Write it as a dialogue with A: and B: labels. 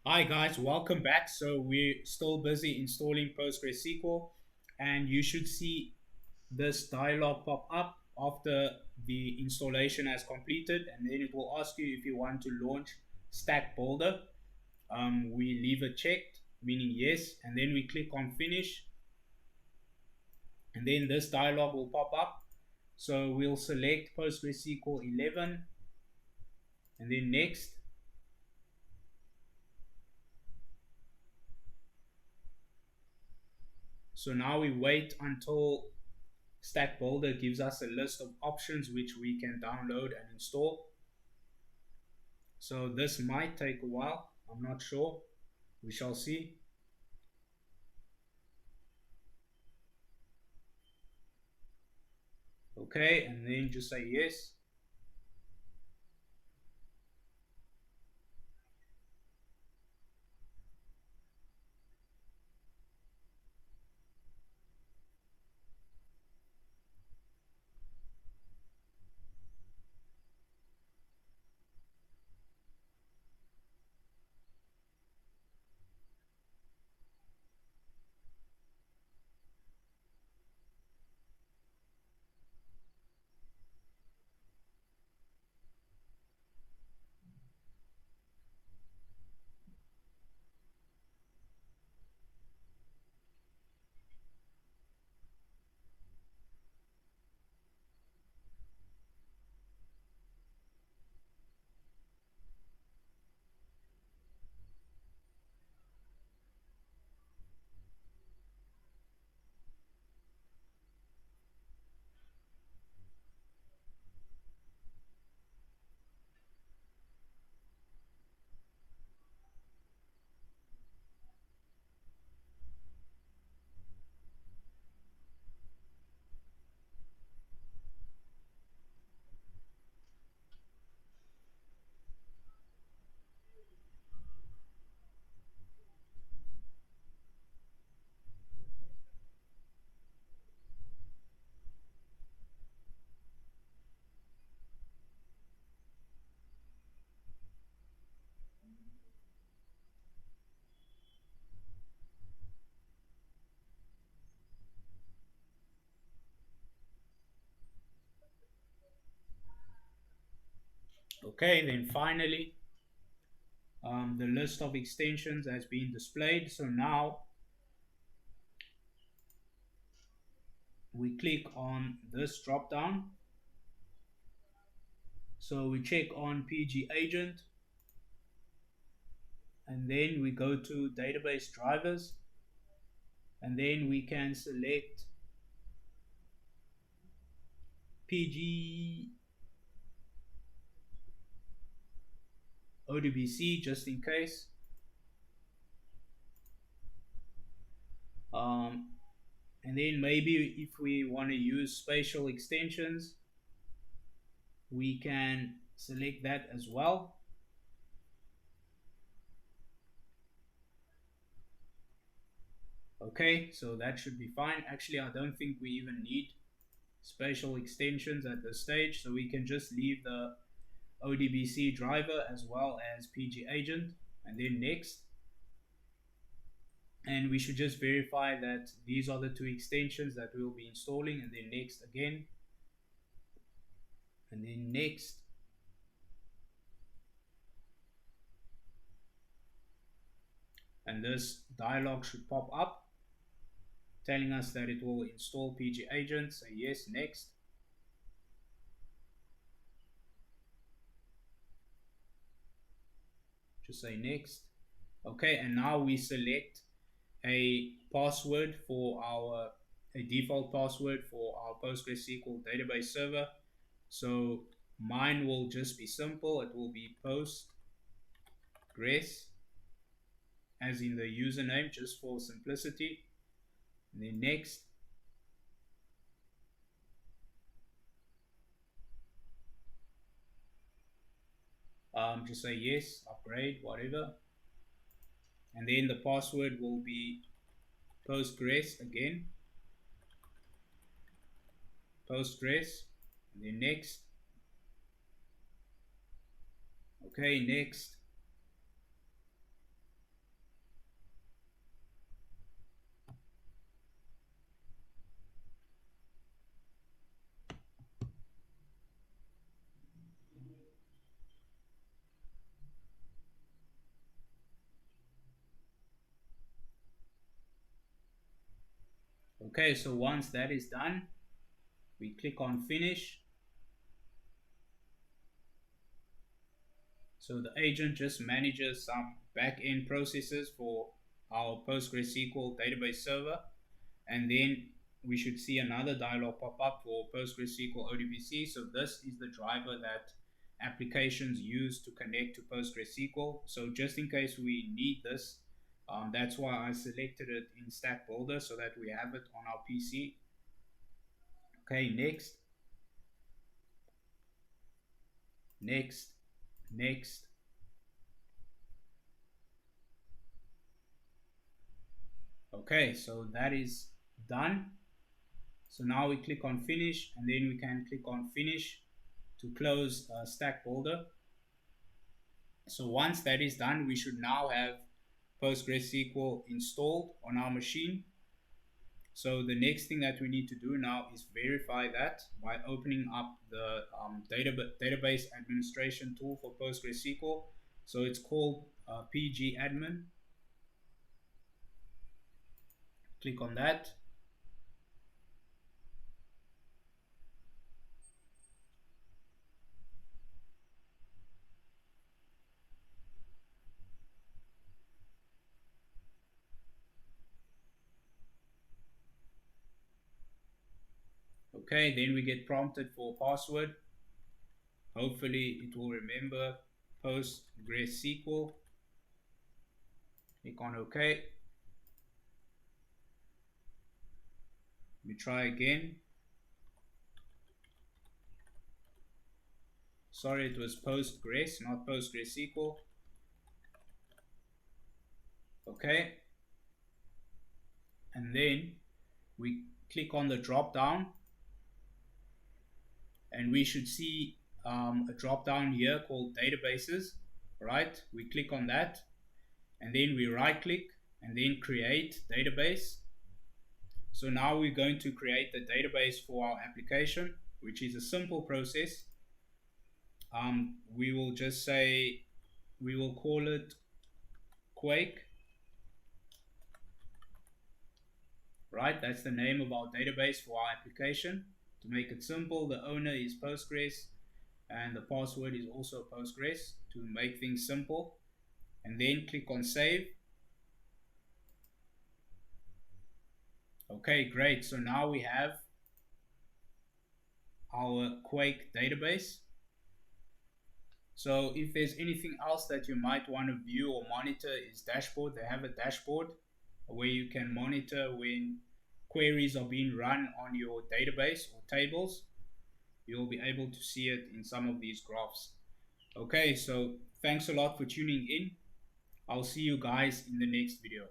A: Hi guys, welcome back. So we're still busy installing PostgreSQL, and you should see this dialog pop up after the installation has completed, and then it will ask you if you want to launch Stack Builder. We leave it checked, meaning yes, and then we click on finish, and then this dialog will pop up. So we'll select PostgreSQL 11 and then next. So now we wait until Stack Builder gives us a list of options which we can download and install. So this might take a while. I'm not sure. We shall see. Okay, and then just say yes. Okay, then finally, the list of extensions has been displayed. So now we click on this drop down. So we check on pgagent, and then we go to database drivers, and then we can select pg odbc just in case. Um, and then maybe if we want to use spatial extensions, we can select that as well. Okay, so that should be fine. Actually, I don't think we even need spatial extensions at this stage, so we can just leave the ODBC driver as well as pgagent, and then next. And we should just verify that these are the two extensions that we'll be installing, and then next again, and then next. And this dialog should pop up telling us that it will install pgagent. Say yes, next. Just say next. Okay, and now we select a password for our a default password for our PostgreSQL database server. So mine will just be simple. It will be postgres, as in the username, just for simplicity. And then next. Just say yes, upgrade, whatever. And then the password will be Postgres again. Postgres. And then next. Okay, next. Okay, so once that is done, we click on finish. So the agent just manages some back-end processes for our PostgreSQL database server, and then we should see another dialog pop up for PostgreSQL ODBC. So this is the driver that applications use to connect to PostgreSQL. So just in case we need this, that's why I selected it in Stack Builder so that we have it on our PC. Okay, next, next, next. Okay, so that is done. So now we click on finish, and then we can click on finish to close Stack Builder. So once that is done, we should now have PostgreSQL installed on our machine. So the next thing that we need to do now is verify that by opening up the database administration tool for PostgreSQL. So it's called pgagent. Click on that. Okay, then we get prompted for password. Hopefully it will remember PostgreSQL. Click on OK. We try again. Sorry, it was Postgres, not PostgreSQL. Okay. And then we click on the drop down, and we should see a drop down here called databases. Right? We click on that, and then we right click and then create database. So now we're going to create the database for our application, which is a simple process. We will just say, we will call it Quake, right? That's the name of our database for our application. To make it simple, the owner is Postgres and the password is also Postgres to make things simple. And then click on save. Okay, great. So now we have our Quake database. So if there's anything else that you might want to view or monitor is dashboard. They have a dashboard where you can monitor when queries are being run on your database or tables. You'll be able to see it in some of these graphs. Okay, so thanks a lot for tuning in. I'll see you guys in the next video.